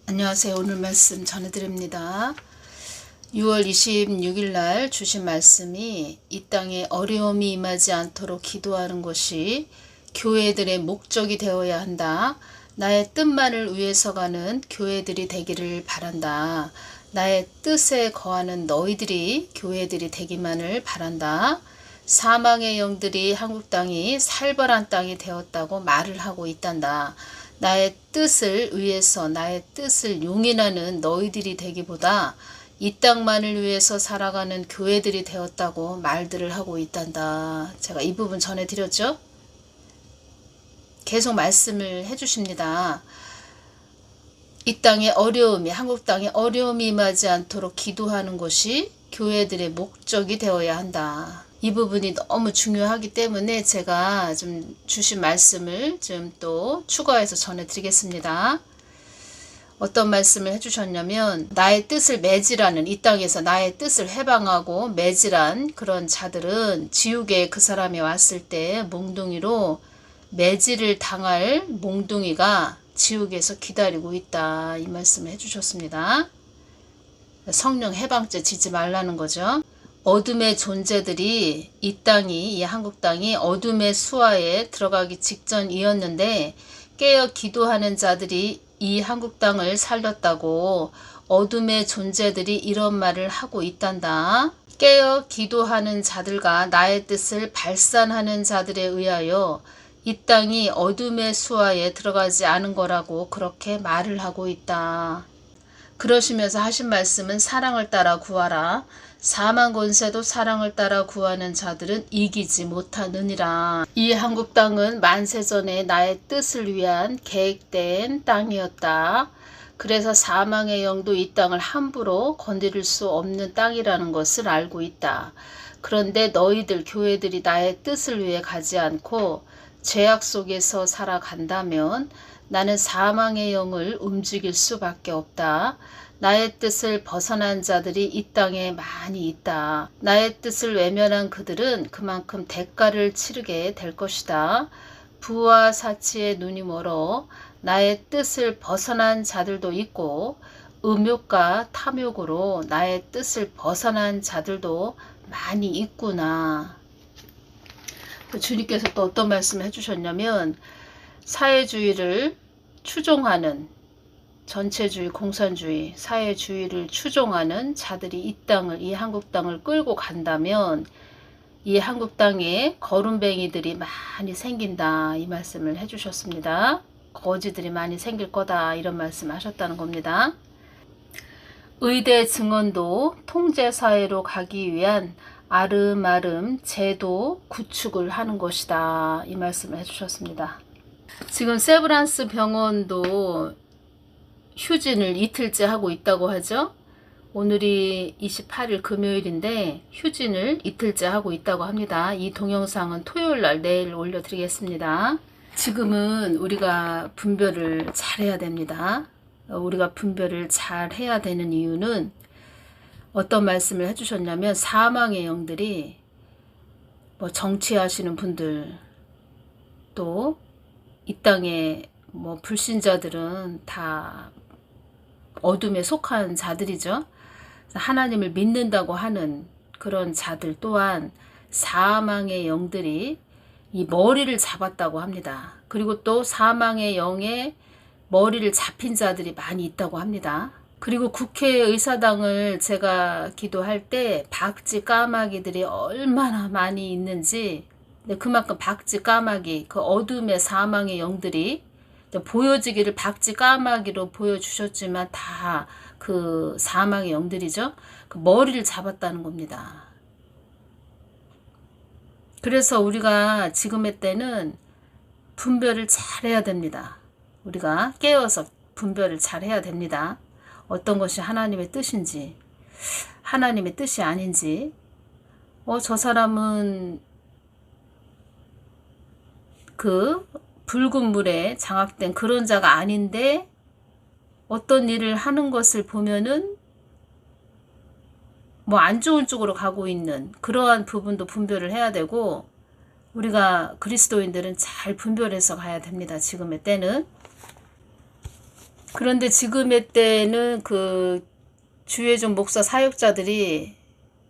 안녕하세요. 오늘 말씀 전해드립니다. 6월 26일 날 주신 말씀이 이 땅에 어려움이 임하지 않도록 기도하는 것이 교회들의 목적이 되어야 한다. 나의 뜻만을 위해서 가는 교회들이 되기를 바란다. 나의 뜻에 거하는 너희들이 교회들이 되기만을 바란다. 사망의 영들이 한국 땅이 살벌한 땅이 되었다고 말을 하고 있단다. 나의 뜻을 위해서 나의 뜻을 용인하는 너희들이 되기보다 이 땅만을 위해서 살아가는 교회들이 되었다고 말들을 하고 있단다. 제가 이 부분 전해드렸죠? 계속 말씀을 해주십니다. 이 땅에 어려움이, 한국 땅에 어려움이 임하지 않도록 기도하는 것이 교회들의 목적이 되어야 한다. 이 부분이 너무 중요하기 때문에 제가 좀 주신 말씀을 좀 또 추가해서 전해드리겠습니다. 어떤 말씀을 해주셨냐면 나의 뜻을 매질하는, 이 땅에서 나의 뜻을 해방하고 매질한 그런 자들은 지옥에 그 사람이 왔을 때 몽둥이로 매질을 당할 몽둥이가 지옥에서 기다리고 있다. 이 말씀을 해주셨습니다. 성령 해방죄 지지 말라는 거죠. 어둠의 존재들이 이 땅이, 이 한국 땅이 어둠의 수하에 들어가기 직전이었는데 깨어 기도하는 자들이 이 한국 땅을 살렸다고 어둠의 존재들이 이런 말을 하고 있단다. 깨어 기도하는 자들과 나의 뜻을 발산하는 자들에 의하여 이 땅이 어둠의 수하에 들어가지 않은 거라고 그렇게 말을 하고 있다. 그러시면서 하신 말씀은 사랑을 따라 구하라. 사망 권세도 사랑을 따라 구하는 자들은 이기지 못하느니라. 이 한국 땅은 만세전에 나의 뜻을 위한 계획된 땅이었다. 그래서 사망의 영도 이 땅을 함부로 건드릴 수 없는 땅이라는 것을 알고 있다. 그런데 너희들 교회들이 나의 뜻을 위해 가지 않고 죄악 속에서 살아간다면 나는 사망의 영을 움직일 수밖에 없다. 나의 뜻을 벗어난 자들이 이 땅에 많이 있다. 나의 뜻을 외면한 그들은 그만큼 대가를 치르게 될 것이다. 부와 사치의 눈이 멀어 나의 뜻을 벗어난 자들도 있고 음욕과 탐욕으로 나의 뜻을 벗어난 자들도 많이 있구나. 주님께서 또 어떤 말씀을 해주셨냐면 사회주의를 추종하는, 전체주의, 공산주의, 사회주의를 추종하는 자들이 이 땅을, 이 한국 땅을 끌고 간다면 이 한국 땅에 거름뱅이들이 많이 생긴다. 이 말씀을 해주셨습니다. 거지들이 많이 생길 거다. 이런 말씀 하셨다는 겁니다. 의대 증언도 통제사회로 가기 위한 아름아름 제도 구축을 하는 것이다. 이 말씀을 해주셨습니다. 지금 세브란스 병원도 휴진을 이틀째 하고 있다고 하죠. 오늘이 28일 금요일인데 휴진을 이틀째 하고 있다고 합니다. 이 동영상은 토요일날 내일 올려드리겠습니다. 지금은 우리가 분별을 잘해야 됩니다. 우리가 분별을 잘해야 되는 이유는 어떤 말씀을 해주셨냐면 사망의 영들이 뭐 정치하시는 분들 또 이 땅에 뭐 불신자들은 다 어둠에 속한 자들이죠. 하나님을 믿는다고 하는 그런 자들 또한 사망의 영들이 이 머리를 잡았다고 합니다. 그리고 또 사망의 영의 머리를 잡힌 자들이 많이 있다고 합니다. 그리고 국회의사당을 제가 기도할 때 박쥐 까마귀들이 얼마나 많이 있는지, 그만큼 박쥐 까마귀, 그 어둠의 사망의 영들이 보여지기를 박쥐 까마귀로 보여주셨지만 다 그 사망의 영들이죠. 그 머리를 잡았다는 겁니다. 그래서 우리가 지금의 때는 분별을 잘해야 됩니다. 우리가 깨어서 분별을 잘해야 됩니다. 어떤 것이 하나님의 뜻인지, 하나님의 뜻이 아닌지, 저 사람은 그 붉은 물에 장악된 그런 자가 아닌데 어떤 일을 하는 것을 보면은 뭐 안 좋은 쪽으로 가고 있는 그러한 부분도 분별을 해야 되고, 우리가 그리스도인들은 잘 분별해서 가야 됩니다. 지금의 때는. 그런데 지금의 때는 그 주의종 목사 사역자들이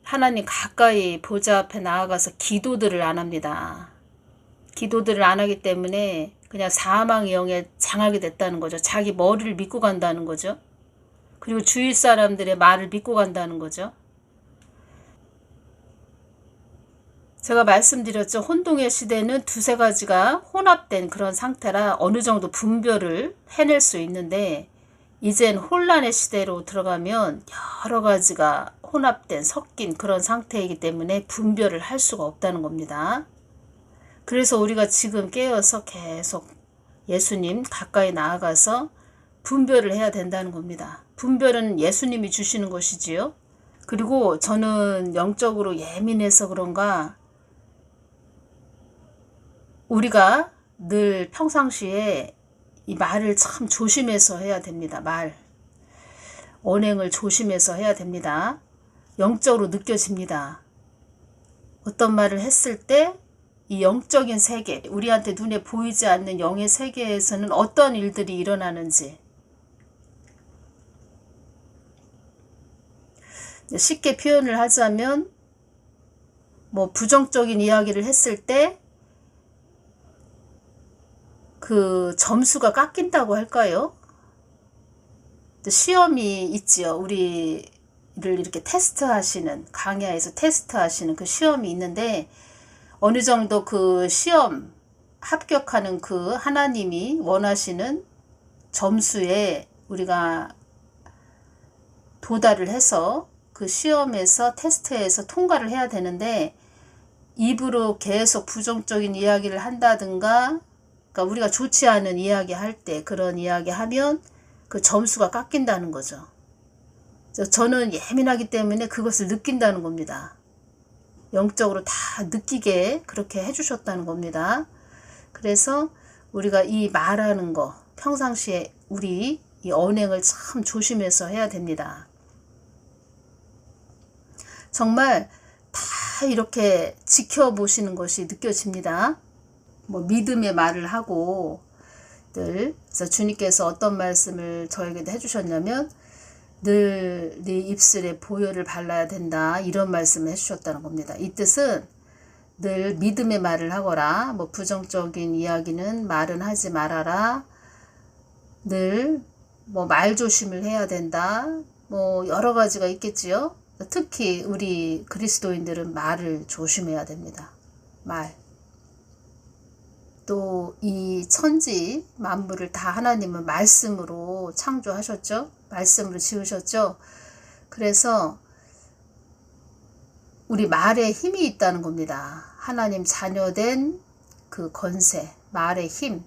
하나님 가까이 보좌 앞에 나아가서 기도들을 안 합니다. 기도들을 안 하기 때문에 그냥 사망의 영에 장하게 됐다는 거죠. 자기 머리를 믿고 간다는 거죠. 그리고 주위 사람들의 말을 믿고 간다는 거죠. 제가 말씀드렸죠. 혼동의 시대는 두세 가지가 혼합된 그런 상태라 어느 정도 분별을 해낼 수 있는데, 이젠 혼란의 시대로 들어가면 여러 가지가 혼합된 섞인 그런 상태이기 때문에 분별을 할 수가 없다는 겁니다. 그래서 우리가 지금 깨어서 계속 예수님 가까이 나아가서 분별을 해야 된다는 겁니다. 분별은 예수님이 주시는 것이지요. 그리고 저는 영적으로 예민해서 그런가 우리가 늘 평상시에 이 말을 참 조심해서 해야 됩니다. 언행을 조심해서 해야 됩니다. 영적으로 느껴집니다. 어떤 말을 했을 때 이 영적인 세계, 우리한테 눈에 보이지 않는 영의 세계에서는 어떤 일들이 일어나는지, 쉽게 표현을 하자면 뭐 부정적인 이야기를 했을 때 그 점수가 깎인다고 할까요? 시험이 있지요. 우리를 이렇게 테스트하시는, 강야에서 테스트하시는 그 시험이 있는데, 어느 정도 그 시험 합격하는 그 하나님이 원하시는 점수에 우리가 도달을 해서 그 시험에서 테스트에서 통과를 해야 되는데, 입으로 계속 부정적인 이야기를 한다든가, 그러니까 우리가 좋지 않은 이야기 할 때 그런 이야기 하면 그 점수가 깎인다는 거죠. 저는 예민하기 때문에 그것을 느낀다는 겁니다. 영적으로 다 느끼게 그렇게 해주셨다는 겁니다. 그래서 우리가 이 말하는 거 평상시에 우리 이 언행을 참 조심해서 해야 됩니다. 정말 다 이렇게 지켜보시는 것이 느껴집니다. 뭐 믿음의 말을 하고 그래서 주님께서 어떤 말씀을 저에게도 해주셨냐면, 늘 네 입술에 보혈을 발라야 된다, 이런 말씀을 해주셨다는 겁니다. 이 뜻은 늘 믿음의 말을 하거라, 뭐 부정적인 이야기는 말은 하지 말아라, 늘 뭐 말조심을 해야 된다, 뭐 여러 가지가 있겠지요. 특히 우리 그리스도인들은 말을 조심해야 됩니다. 또 이 천지 만물을 다 하나님은 말씀으로 창조하셨죠. 말씀으로 지으셨죠. 그래서 우리 말에 힘이 있다는 겁니다. 하나님 자녀된 그 권세, 말의 힘.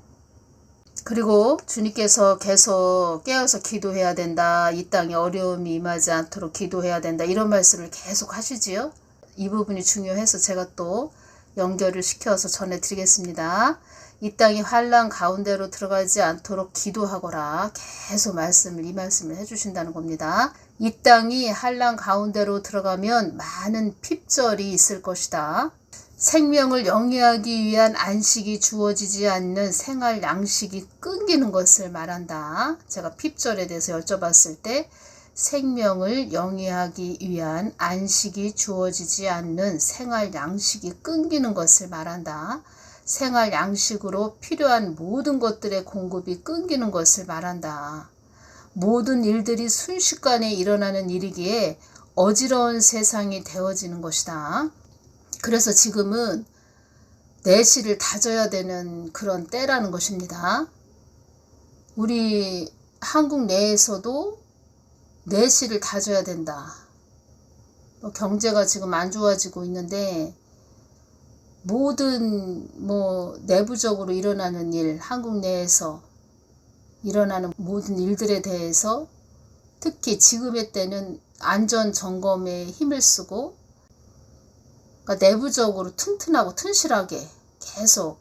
그리고 주님께서 계속 깨어서 기도해야 된다, 이 땅에 어려움이 임하지 않도록 기도해야 된다, 이런 말씀을 계속 하시지요. 이 부분이 중요해서 제가 또 연결을 시켜서 전해드리겠습니다. 이 땅이 환난 가운데로 들어가지 않도록 기도하거라, 계속 이 말씀을 해주신다는 겁니다. 이 땅이 환난 가운데로 들어가면 많은 핍절이 있을 것이다. 생명을 영위하기 위한 안식이 주어지지 않는 생활 양식이 끊기는 것을 말한다. 제가 핍절에 대해서 여쭤봤을 때 생명을 영위하기 위한 안식이 주어지지 않는 생활 양식이 끊기는 것을 말한다. 생활 양식으로 필요한 모든 것들의 공급이 끊기는 것을 말한다. 모든 일들이 순식간에 일어나는 일이기에 어지러운 세상이 되어지는 것이다. 그래서 지금은 내실을 다져야 되는 그런 때라는 것입니다. 우리 한국 내에서도 내실을 다져야 된다. 경제가 지금 안 좋아지고 있는데 모든 내부적으로 일어나는 일, 한국 내에서 일어나는 모든 일들에 대해서 특히 지금의 때는 안전 점검에 힘을 쓰고, 그러니까 내부적으로 튼튼하고 튼실하게 계속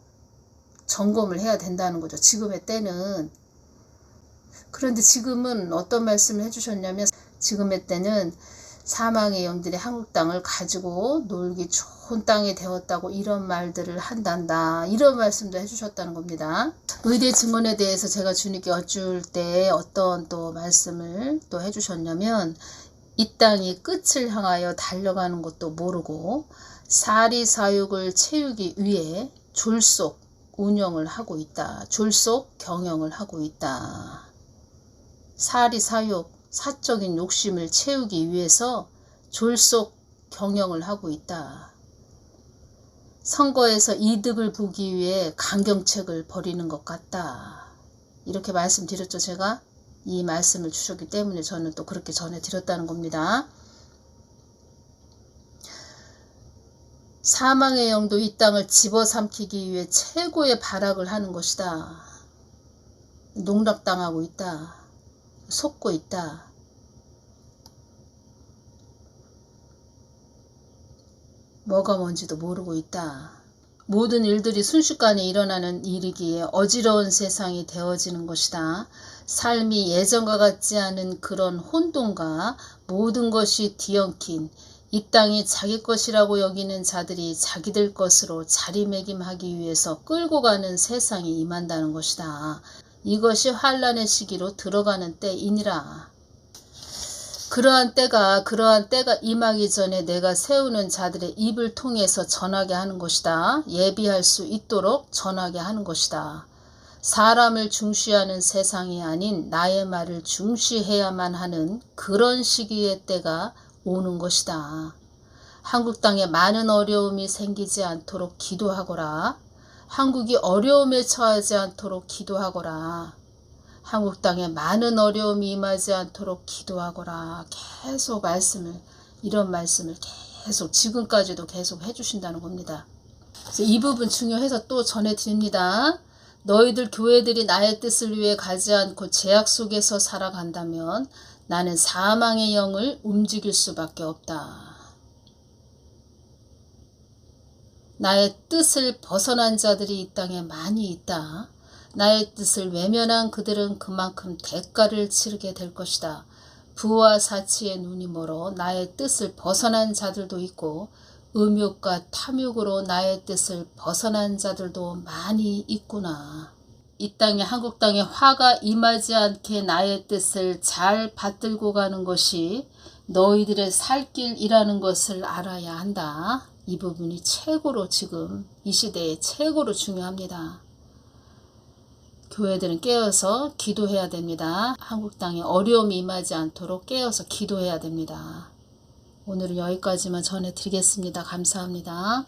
점검을 해야 된다는 거죠. 지금의 때는. 그런데 지금은 어떤 말씀을 해주셨냐면, 지금의 때는 사망의 영들이 한국 땅을 가지고 놀기 좋은 땅이 되었다고 이런 말들을 한단다. 이런 말씀도 해주셨다는 겁니다. 의대 증언에 대해서 제가 주님께 여쭐 때 어떤 또 말씀을 또 해주셨냐면, 이 땅이 끝을 향하여 달려가는 것도 모르고 사리사욕을 채우기 위해 졸속 운영을 하고 있다. 졸속 경영을 하고 있다. 사리사욕, 사적인 욕심을 채우기 위해서 졸속 경영을 하고 있다. 선거에서 이득을 보기 위해 강경책을 벌이는 것 같다. 이렇게 말씀드렸죠. 제가 이 말씀을 주셨기 때문에 저는 또 그렇게 전해드렸다는 겁니다. 사망의 영도 이 땅을 집어삼키기 위해 최고의 발악을 하는 것이다. 농락당하고 있다. 속고 있다. 뭐가 뭔지도 모르고 있다. 모든 일들이 순식간에 일어나는 일이기에 어지러운 세상이 되어지는 것이다. 삶이 예전과 같지 않은 그런 혼돈과 모든 것이 뒤엉킨 이 땅이 자기 것이라고 여기는 자들이 자기들 것으로 자리매김하기 위해서 끌고 가는 세상이 임한다는 것이다. 이것이 환란의 시기로 들어가는 때이니라. 그러한 때가 임하기 전에 내가 세우는 자들의 입을 통해서 전하게 하는 것이다. 예비할 수 있도록 전하게 하는 것이다. 사람을 중시하는 세상이 아닌 나의 말을 중시해야만 하는 그런 시기의 때가 오는 것이다. 한국 땅에 많은 어려움이 생기지 않도록 기도하거라. 한국이 어려움에 처하지 않도록 기도하거라. 한국 땅에 많은 어려움이 임하지 않도록 기도하거라. 계속 이런 말씀을 계속 지금까지도 계속 해주신다는 겁니다. 그래서 이 부분 중요해서 또 전해드립니다. 너희들 교회들이 나의 뜻을 위해 가지 않고 제약 속에서 살아간다면 나는 사망의 영을 움직일 수밖에 없다. 나의 뜻을 벗어난 자들이 이 땅에 많이 있다. 나의 뜻을 외면한 그들은 그만큼 대가를 치르게 될 것이다. 부와 사치의 눈이 멀어 나의 뜻을 벗어난 자들도 있고 음욕과 탐욕으로 나의 뜻을 벗어난 자들도 많이 있구나. 이 땅에 한국 땅에 화가 임하지 않게 나의 뜻을 잘 받들고 가는 것이 너희들의 살 길이라는 것을 알아야 한다. 이 부분이 최고로 지금 이 시대에 최고로 중요합니다. 교회들은 깨어서 기도해야 됩니다. 한국 땅에 어려움이 임하지 않도록 깨어서 기도해야 됩니다. 오늘은 여기까지만 전해드리겠습니다. 감사합니다.